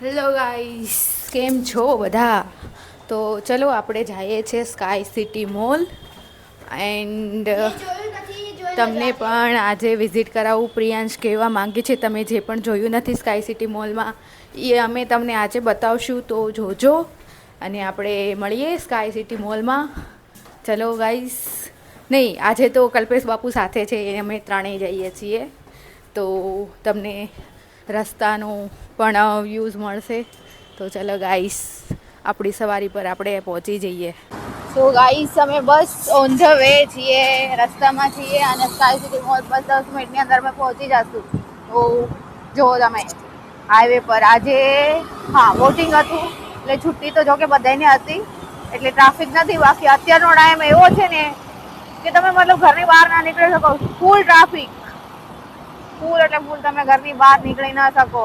Hello guys, કેમ છો બધા? તો ચલો આપણે જઈએ છીએ સ્કાય સિટી મોલ એન્ડ તમને પણ આજે વિઝિટ કરાવું. પ્રિયાંશ કહેવા માંગે છે તમે જે પણ જોયું નથી સ્કાય સિટી મોલમાં એ અમે તમને આજે બતાવશું, તો જોજો અને આપણે મળીએ સ્કાય સિટી મોલમાં. ચલો ગાઈસ. નહીં, આજે તો કલ્પેશ બાપુ સાથે છે, અમે ત્રણેય જઈએ છીએ, તો તમને રસ્તાનો પણ વ્યૂઝ મળશે. તો ચલો ગાઈસ, આપણી સવારી પર આપણે પહોંચી જઈએ. સો ગાઈસ, અમે બસ ઓન ધ વે છીએ, રસ્તામાં છીએ અને સ્કાય સિટી મોલ પર 10 મિનિટની અંદર અમે પહોંચી જશું. તો જો તમે હાઈવે પર આજે વોટિંગ હતું એટલે છુટ્ટી તો જો કે બધાને હતી એટલે ટ્રાફિક નથી. બાકી અત્યારનો ટાઈમ એવો છે ને કે તમે મતલબ ઘરની બહાર ના નીકળી શકો. ફૂલ ટ્રાફિક, ફૂલ એટલે ફૂલ, તમે ઘરની બહાર નીકળી ના શકો.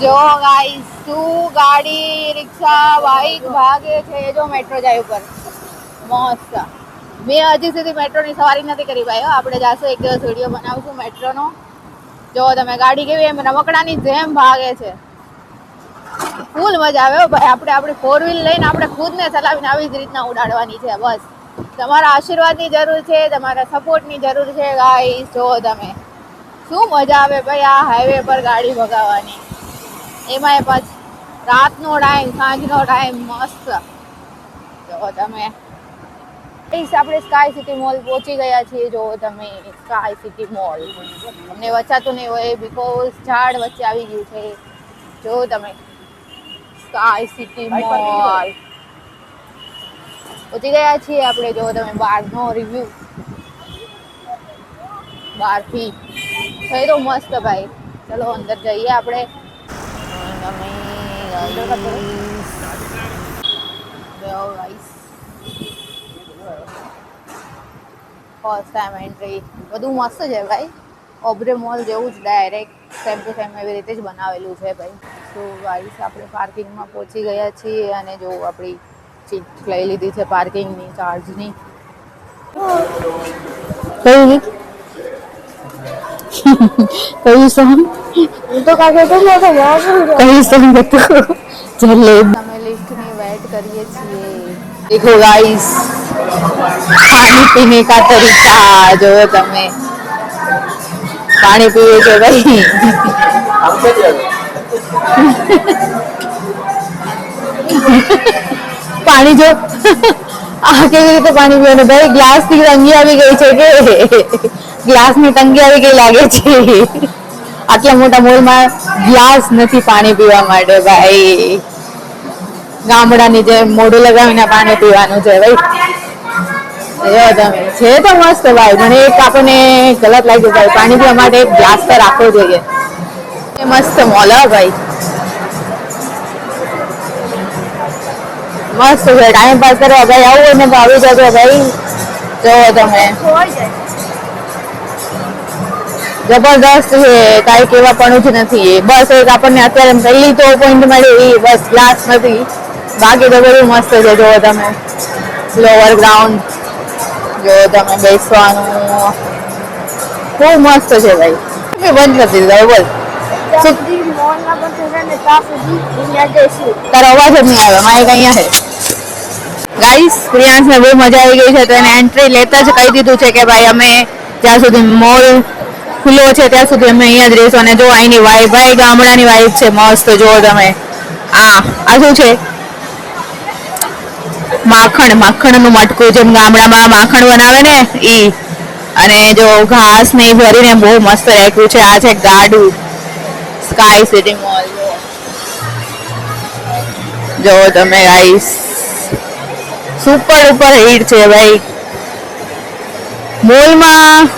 જો ગાઈસ, શું ગાડી, રિક્ષા, બાઈક ભાગે છે. જો મેટ્રો જાય ઉપર મસ્ત. મેં હજી સુધી મેટ્રોની સવારી નથી કરી ભાઈ. આપણે જાશું એક દિવસ, વિડીયો બનાવશું મેટ્રોનો. જો તમે ગાડી કેવી એમ રમકડાની જેમ ભાગે છે. ફૂલ મજા આવે ભાઈ. આપણે આપણી 4 વ્હીલ લઈને આપણે ખુદને ચલાવીને આવી જ રીતના ઉડાડવાની છે. બસ તમારા આશીર્વાદની જરૂર છે, તમારા સપોર્ટની જરૂર છે ગાઈસ. જો તમે શું મજા આવે ભાઈ આ હાઈવે પર ગાડી ભગાવવાની, એમાંય પાછું રાતનો ટાઈમ, સાંજનો ટાઈમ, મસ્ત. જો તમે આપણે સ્કાય સિટી મોલ પહોંચી ગયા છીએ. જો તમે સ્કાય સિટી મોલ તમને વચાતું નહીં હોય બિકોઝ ઝાડ વચ્ચે આવી ગયું છે. જો તમે સ્કાય સિટી મોલ પહોંચી ગયા છીએ આપણે. જો તમે બહારનો રિવ્યુ બહારથી થઈ તો મસ્ત ભાઈ. ચલો અંદર જઈએ આપણે. ફર્સ્ટ ટાઈમ એન્ટ્રી, બધું મસ્ત છે ભાઈ. ઓબ્રે મોલ જેવું જ ડાયરેક્ટ સેમ ટુ સેમ એવી રીતે જ બનાવેલું છે ભાઈ. તો ગાઈસ, આપણે પાર્કિંગમાં પહોંચી ગયા છીએ અને જો આપણી સીટ લઈ લીધી છે પાર્કિંગની, ચાર્જની. કયું સોંગ? હું તો કાકે તો નતો કયું સોંગ હતું? ચલે અમે લિફ્ટની વેટ કરીએ છીએ. देखो गाइस, पानी पीने का तरीका जो તમે પાણી પીએ છે ભાઈ. પાણી જો આ કેવી રીતે પાણી પીવાનું ભાઈ? ગ્લાસ થી તંગી આવી ગઈ છે કે ગ્લાસ ની તંગી આવી ગઈ લાગે છે. આટલા મોટા મોલમાં ગ્લાસ નથી પાણી પીવા માટે ભાઈ. ગામડાની જેમ મોઢું લગાવીને પાણી પીવાનું છે ભાઈ. તમે છે તો મસ્ત ભાઈ, મને એક આપણને ગલત લાગ્યું ભાઈ. પાણી પીવા માટે એક ગ્લાસ તો રાખવો જોઈએ. મસ્ત મોલ ભાઈ, મસ્ત છે. ટાઈમ પાસ કરવા ભાઈ આવું હોય ને તો આવી જજો ભાઈ. જો તમે જબરદસ્ત છે, કાંઈ કહેવા પણ જ નથી. બસ એક આપણને અત્યારે પહેલી તો પોઈન્ટ મળી એ બસ ગ્લાસ નથી, બાકી તો બધું મસ્ત છે. જો તમે લોઅર ગ્રાઉન્ડ, જો તમે બેસવાનું ખૂબ મસ્ત છે ભાઈ. બંધ કરી દીધું બોલ. તારો અવાજ જ નહીં આવે. માઇક અહીંયા છે ગાઈસ. પ્રિયાંશને બહુ મજા આવી ગઈ છે તો એને એન્ટ્રી લેતા જ કહી દીધું છે કે ભાઈ અમે જ્યાં સુધી મોલ ખુલ્લો છે ત્યાં સુધી અમે અહીંયા જ રહીશું. અને જો અહીંની વાઈબ ભાઈ, ગામડાની વાઈબ છે મસ્ત. જો તમે આ શું છે? માખણનું મટકું, જેમ ગામડામાં માખણ બનાવે ને ઈ. અને જો ઘાસ ને ભરીને બહુ મસ્ત રાખ્યું છે. આ છે ગાડું સ્કાય સિટી મોલ. જો તમે ગાઈસ, સુપર ઉપર હિટ છે ભાઈ. મોલમાં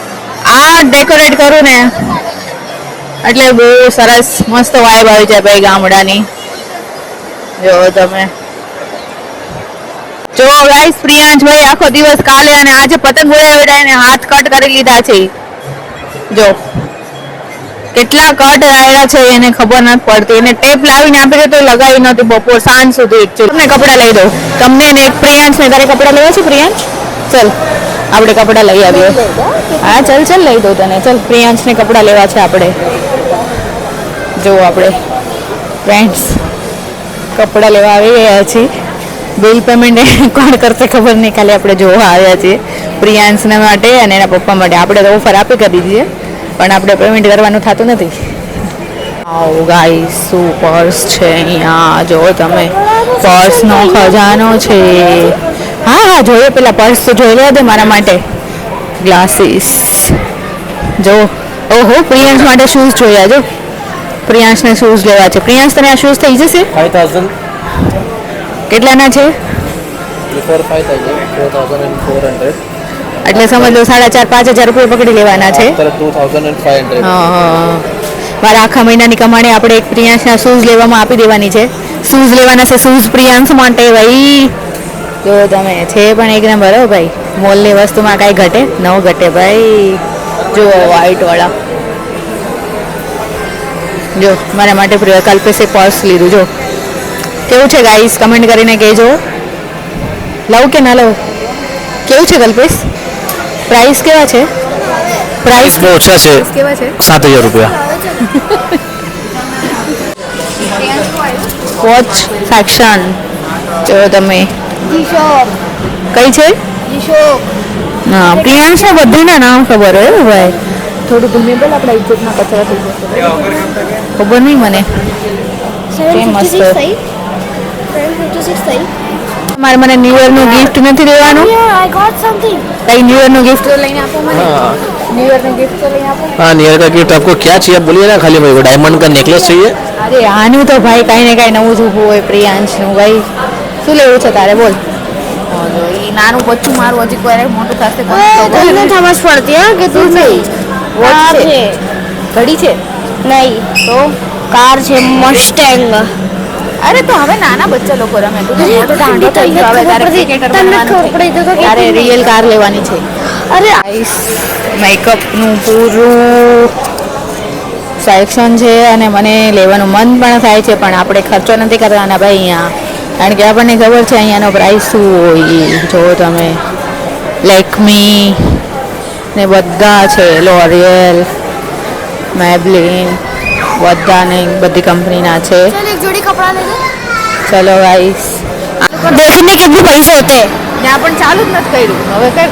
આ ડેકોરેટ કરું ને એટલે બહુ સરસ મસ્ત વાઇબ આવી જાય ભાઈ ગામડાની. જો તમે જો ગાઈસ, પ્રિયાંશ ભાઈ આખો દિવસ કાલે અને આજે પતંગ ઉડાવી એને હાથ કટ કરી લીધા છે. જો કેટલા કટ રાયડા છે એને ખબર નથી પડતી. એને ટેપ લાવીને આપી દે તો લગાવી નહોતી બપોર સાંજ સુધી. તમને કપડાં લઈ દઉં, તમને ને પ્રિયાંશ ને. તારે કપડાં લેવા છે પ્રિયાંશ? ચલ આપણે કપડાં લઈ આવીએ. હા ચલ ચલ લઈ દઉં તને. ચલ પ્રિયાંશ ને કપડાં લેવા છે આપણે. જો આપણે ફ્રેન્ડ્સ કપડાં લેવા આવી ગયા છીએ. બિલ પેમેન્ટ કોણ કરશે ખબર નહીં, ખાલી આપણે જોવા આવ્યા છીએ પ્રિયાંશના માટે અને એના પપ્પા માટે. આપણે તો ઓફર આપી કરી દીધી છે પણ આપણે પેમેન્ટ કરવાનું થતું નથી. આવો ગાઈસ, શું પર્સ છે અહીંયા જો તમે, પર્સનો ખજાનો છે. હા હા જોઈએ, પેલા પર્સ તો જોઈ લેવા દે મારા માટે. ગ્લાસીસ જો. ઓહો, પ્રિયાંશ માટે શૂઝ જોયા. જો પ્રિયાંશને શૂઝ લેવા છે. પ્રિયાંશ તને આ શૂઝ થઈ જશે? 5000 કેટલાના છે? 4,400 એટલે સમજ લો 4,500-5,000 રૂપિયા પકડી લેવાના છે. 2,500 હા, મારા આખા મહિનાની કમાણી આપણે એક પ્રિયાંશના શૂઝ લેવામાં આપી દેવાની છે. શૂઝ લેવાના છે, શૂઝ પ્રિયાંશ માટે ભાઈ. જો તમે છે પણ એક નંબર હો ભાઈ. મોલની વસ્તુમાં કાંઈ ઘટે ન ઘટે ભાઈ. જો વ્હાઈટ વાળા, જો મારા માટે કલ્પેશે પર્સ લીધું. જો કેવું છે ગાઈસ, કમેન્ટ કરીને કહેજો લઉં કે ના લઉં. કેવું છે કલ્પેશ? પ્રાઇસ કેવા છે? પ્રાઇસ બહુ ઓછા છે, કેવા છે? 7,000 રૂપિયા. વોચ ફેક્શન જો તમે. કઈ છે? હા, પ્રિયાંશને બધીના નામ ખબર હોય ભાઈ. થોડું ધૂમે બોલ, આપણા ઇજ્જતના કચરા થઈ જશે. ખબર નહીં મને. મસ્ત. મારે મને ન્યૂ યર નું ગિફ્ટ નથી દેવાનું. કઈ ન્યू ईयर નું गिफ्ट तो લઈને આપો મને. न्यू ईयर નું गिफ्ट तो લઈને આપો. हाँ, न्यू ईयर का गिफ्ट आपको क्या चाहिए बोलिए ना. खाली भाई डायमंड का नेकलेस चाहिए? અરે આનું તો ભાઈ કાંઈ ને કાંઈ નવું જોવું હોય પ્રિયાંશનું. ભાઈ શું લેવું છે તારે બોલ. જો ઈ નાનું બચ્ચું મારું હજી કોઈ મોટું થશે તમને સમજ પડતી હા કે તું નહીં. વોચ છે, ઘડી છે નહીં તો કાર છે મસ્ટેંગ. અરે તો હવે નાના બચ્ચા લોકો રમે. તું તો મોટો ઢાંઢો થઈ ગયો હવે. તારે ક્રિકેટર બનવાનું છે. તારે રિયલ કાર લેવાની છે. અરે ગાઈસ, મેકઅપનું પૂરું સેક્શન છે અને મને લેવાનું મન પણ થાય છે પણ આપણે ખર્ચો નથી કરવાના ભાઈ અહીંયા. કારણ કે આપણને ખબર છે અહીંયાનો પ્રાઇસ શું હોય. જો તમે લેકમી ને બધા છે, લોરિયલ, મેબલિન, બધાને બધી કંપનીના છે. चल एक जोड़ी कपड़ा ले ले. ચલો ગાઈસ, देखने के भी पैसे होते हैं. ત્યાં પણ ચાલુ જ નથી કર્યું. હવે કઈ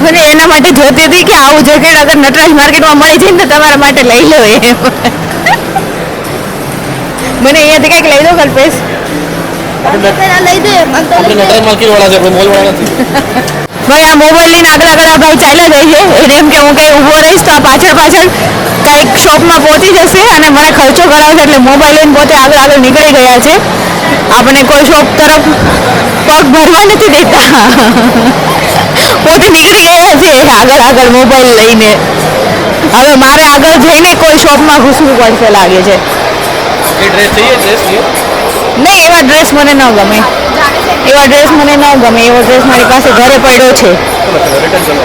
મને એના માટે જોતી હતી કે આવું જેકેટ અગર નટરાજ માર્કેટમાં મળી જાય ને તો તમારા માટે લઈ લો એમ. મને અહીંયાથી કંઈક લઈ દો કલ્પેશ. पहला ले दे अंकल. આપણે નટરાજ માર્કેટ વાળા છે, આપણે મોલ વાળા નથી. ભાઈ આ મોબાઈલ લઈને આગળ આગળ આ ભાઈ ચાલ્યા જાય છે. એને એમ કે હું કંઈ ઊભો રહીશ તો આ પાછળ પાછળ કંઈક શોપમાં પહોંચી જશે અને મને ખર્ચો કરાવશે. એટલે મોબાઈલ લઈને પોતે આગળ આગળ નીકળી ગયા છે. આપણે કોઈ શોપ તરફ પગ ભરવા નથી દેતા. પોતે નીકળી ગયા છે આગળ આગળ મોબાઈલ લઈને. હવે મારે આગળ જઈને કોઈ શોપમાં ઘૂસવું પડશે લાગે છે. ये ड्रेस चाहिए? ड्रेस चाहिए? નહીં, એવા ડ્રેસ મને ન ગમે. એવા ડ્રેસ મને ન ગમે. એવો ડ્રેસ મારી પાસે ઘરે પડ્યો છે. चलो चलो रिटर्न चलो.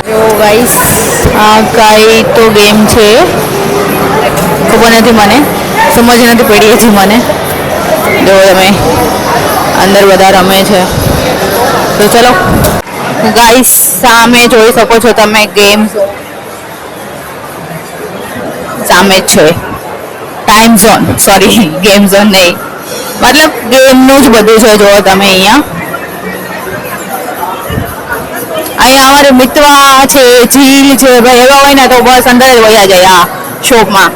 જો ગાઈસ, આ કાંઈ તો ગેમ છે, ખબર નથી મને, સમજ નથી પડી હજી મને. જો તમે અંદર બધા રમે છે. તો ચલો ગાઈસ, સામે જોઈ શકો છો તમે ગેમ સામે જ છે. Time zone, sorry game zone નહીં, મતલબ ગેમનું જ બધું છે. જો તમે અહીંયા અમારે મિતવા છે, ઝીલ છે ભાઈ. એવા હોય ને તો બસ અંદર જ વયા જાય આ શોપમાં.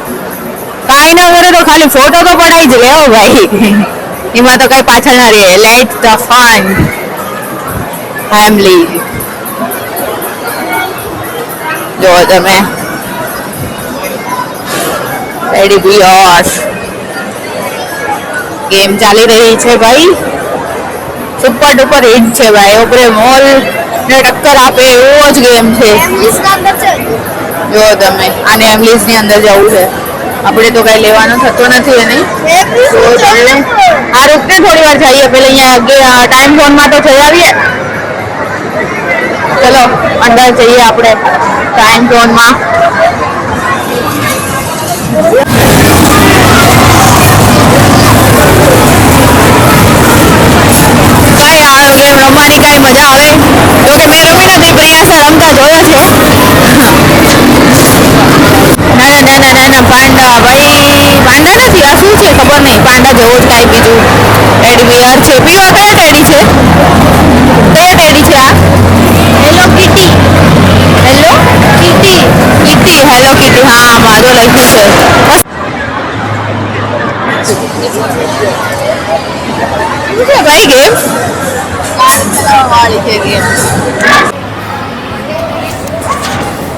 કાંઈ ના કરે તો ખાલી ફોટો તો પડાવી જ લેવો ભાઈ. એમાં તો કઈ પાછળ ના રહે. Late the fun family. જો તમે રેડી બિયર્સ ગેમ ચાલી રહી છે ભાઈ. સુપર ડુપર હિટ છે ભાઈ. ઉપરે મોલ ને ટક્કર આપે એવો જ ગેમ છે. इंग्लिश का अंदर चल. જો તમે આને એમ્બલિસ ની અંદર જવું છે. આપણે તો કઈ લેવાનું થતું નથી એની. તો તમને આ રૂટને થોડી વાર જઈએ. પેલા અહીંયા ટાઈમ ઝોનમાં તો જઈ આવીએ. ચલો અંદર જઈએ આપણે ટાઈમ ઝોનમાં. હવે જો કે મેં રમી નથી પ્રિયાસે રમતા જોયો છે. નાના નાના નાના પાંડા ભાઈ, પાંડા નથી આ શું છે ખબર નહીં, પાંડા જેવું જ કાંઈ બીજું ટેડી છે. પીવા કયા ટેડી છે, કયા ટેડી છે આ? Hello kitty, hello kitty, kitty hello kitty, હા મારો લખ્યું છે. શું છે ભાઈ ગેમ? વાળી છે ગેમ.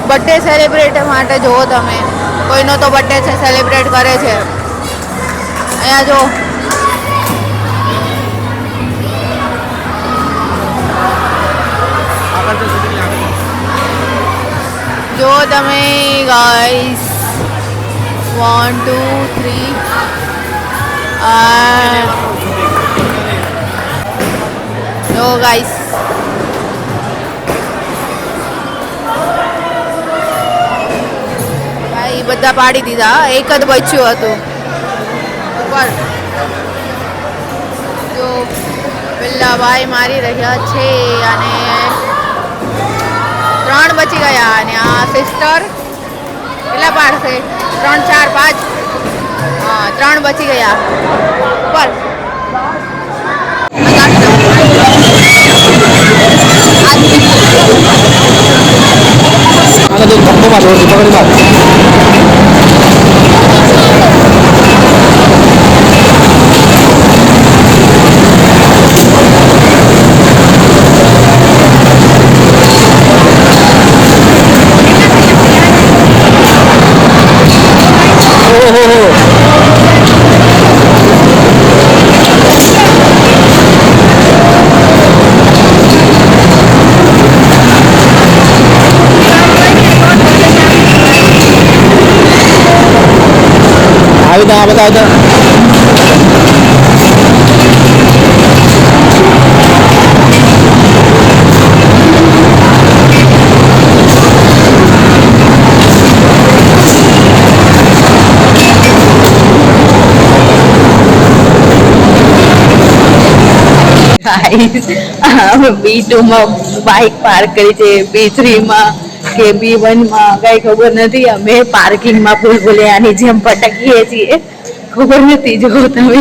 બર્થડે સેલિબ્રેટ માટે જુઓ તમે, કોઈનો તો બર્થડે છે સેલિબ્રેટ કરે છે. અહીંયા જો જો તમે ગાઈસ 1 2 3 જો ગાઈસ ભાઈ બધા પાડી દીધા, એક જ બચ્યું હતું ઉપર. જો પેલા ભાઈ મારી રહ્યા છે અને 3 બચી ગયા. અને આ સિસ્ટર કેટલા પાડશે? 3 4 5, હા 3 બચી ગયા ઉપર. આવી બધા B2 માં બાઇક પાર્ક કરી છે, B3 માં કે B1 માં કઈ ખબર નથી. અમે પાર્કિંગમાં ભૂલભુલૈયાની જેમ ભટકીએ છીએ, ખબર નથી. જો તમે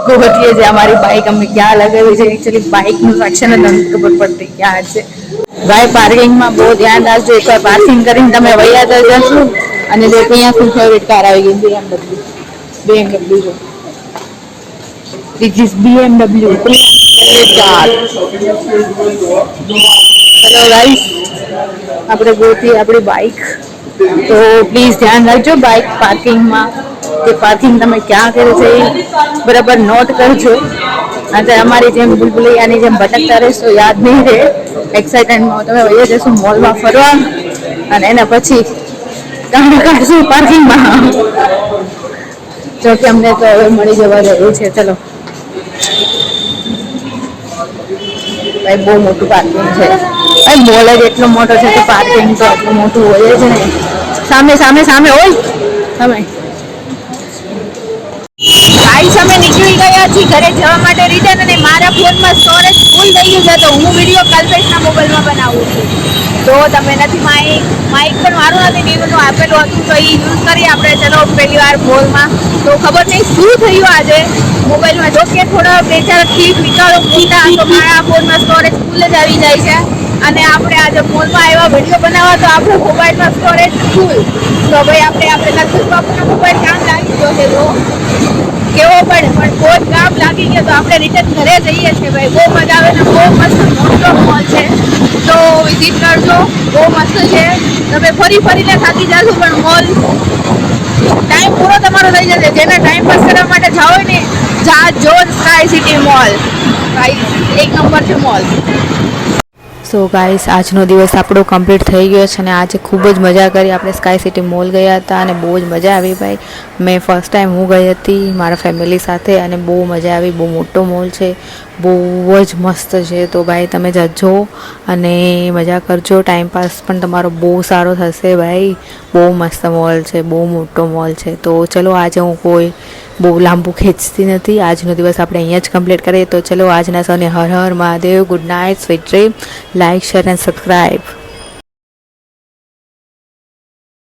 ગોતીએ છે અમારી બાઇક અમે ક્યાં લગાવી છે. એકચ્યુઅલી બાઇકનું સેક્શન જ નથી ખબર પડતી ક્યાં છે. ભાઈ પાર્કિંગમાં બહુ ધ્યાન રાખજો, એકવાર પાર્કિંગ કરીને તમે વૈયા જશો. અને જે અહીંયા ફૂલ ફેવરેટ કાર આવી ગઈ BMW જો This is BMW favorite car. Hello guys, આપણે ગોતી આપણી બાઇક, તો પ્લીઝ ધ્યાન રાખજો બાઇક પાર્કિંગમાં કે પાર્કિંગ તમે ક્યાં કરે છે એ બરાબર નોટ કરજો. અને અમારી જેમ ભૂલભુલૈયાની જેમ ભટકતા રહેશો યાદ નહીં રહે. એક્સાઇટમેન્ટમાં તમે વહી જશો મોલમાં ફરવા અને એના પછી તમે કાઢશું પાર્કિંગમાં. જો કે અમને તો હવે મળી જવા રહ્યું છે. ચલો ભાઈ, બહુ મોટું પાર્કિંગ છે. ભાઈ મોલ જ એટલો મોટો છે તો પાર્કિંગ તો એટલું મોટું હોય જ ને. સામે સામે સામે હોય તમે. ગાઈસ અમે નીકળી ગયા છીએ ઘરે જવા માટે રિટર્ન. અને મારા ફોનમાં સ્ટોરેજ ફૂલ થઈ ગયું છે તો હું વિડીયો કલ્પેશના મોબાઈલમાં બનાવું છું. તો તમે નથી માઇક પણ મારું નથી, નીવનું આપેલું હતું તો એ યુઝ કરી આપણે. ચલો પહેલી વાર મોલમાં, તો ખબર નહીં શું થયું આજે મોબાઈલમાં. જો કે થોડા 2-4 ક્લિપ નીકાળો મોટા તો મારા ફોનમાં સ્ટોરેજ ફૂલ જ આવી જાય છે. અને આપણે આજે મોલમાં આવ્યા વિડીયો બનાવવા તો આપણો મોબાઈલમાં સ્ટોરેજ ફૂલ. તો ભાઈ આપણે લગભગ આપણો મોબાઈલ કામ લાગી ગયો છે. તો કેવો પડે પણ બહુ જ કામ લાગી ગયો તો આપણે રિટર્ન ઘરે જઈએ છીએ. ભાઈ બહુ મજા આવે ને બહુ મસ્ત મોટો મોલ છે, તો વિઝિટ કરજો. બહુ મસ્ત છે, તમે ફરીને થાકી જશો. પણ મોલ ટાઈમ પૂરો તમારો થઈ જશે. જેને ટાઈમ પાસ કરવા માટે જાઓ ને જો સ્કાય સિટી મોલ, ભાઈ 1 નંબર છે મોલ. સો ગાઈસ, આજનો દિવસ આપણો કમ્પ્લીટ થઈ ગયો છે અને આજે ખૂબ જ મજા કરી. આપણે સ્કાય સિટી મોલ ગયા હતા અને બહુ જ મજા આવી. ભાઈ મેં ફર્સ્ટ ટાઈમ હું ગઈ હતી મારા ફેમિલી સાથે અને બહુ મજા આવી. બહુ મોટો મોલ છે, બહુ જ મસ્ત છે. તો ભાઈ તમે જજો અને મજા કરજો. ટાઈમપાસ પણ તમારો બહુ સારો થશે. ભાઈ બહુ મસ્ત મોલ છે, બહુ મોટો મોલ છે. તો ચલો આજે હું કોઈ બહુ લાંબુ ખેંચતી નથી. આજનો દિવસ આપણે અહીંયા જ કમ્પ્લીટ કરીએ. તો ચલો આજના સૌને Har Har Mahadev. Good night, sweet dream. Like, share and subscribe.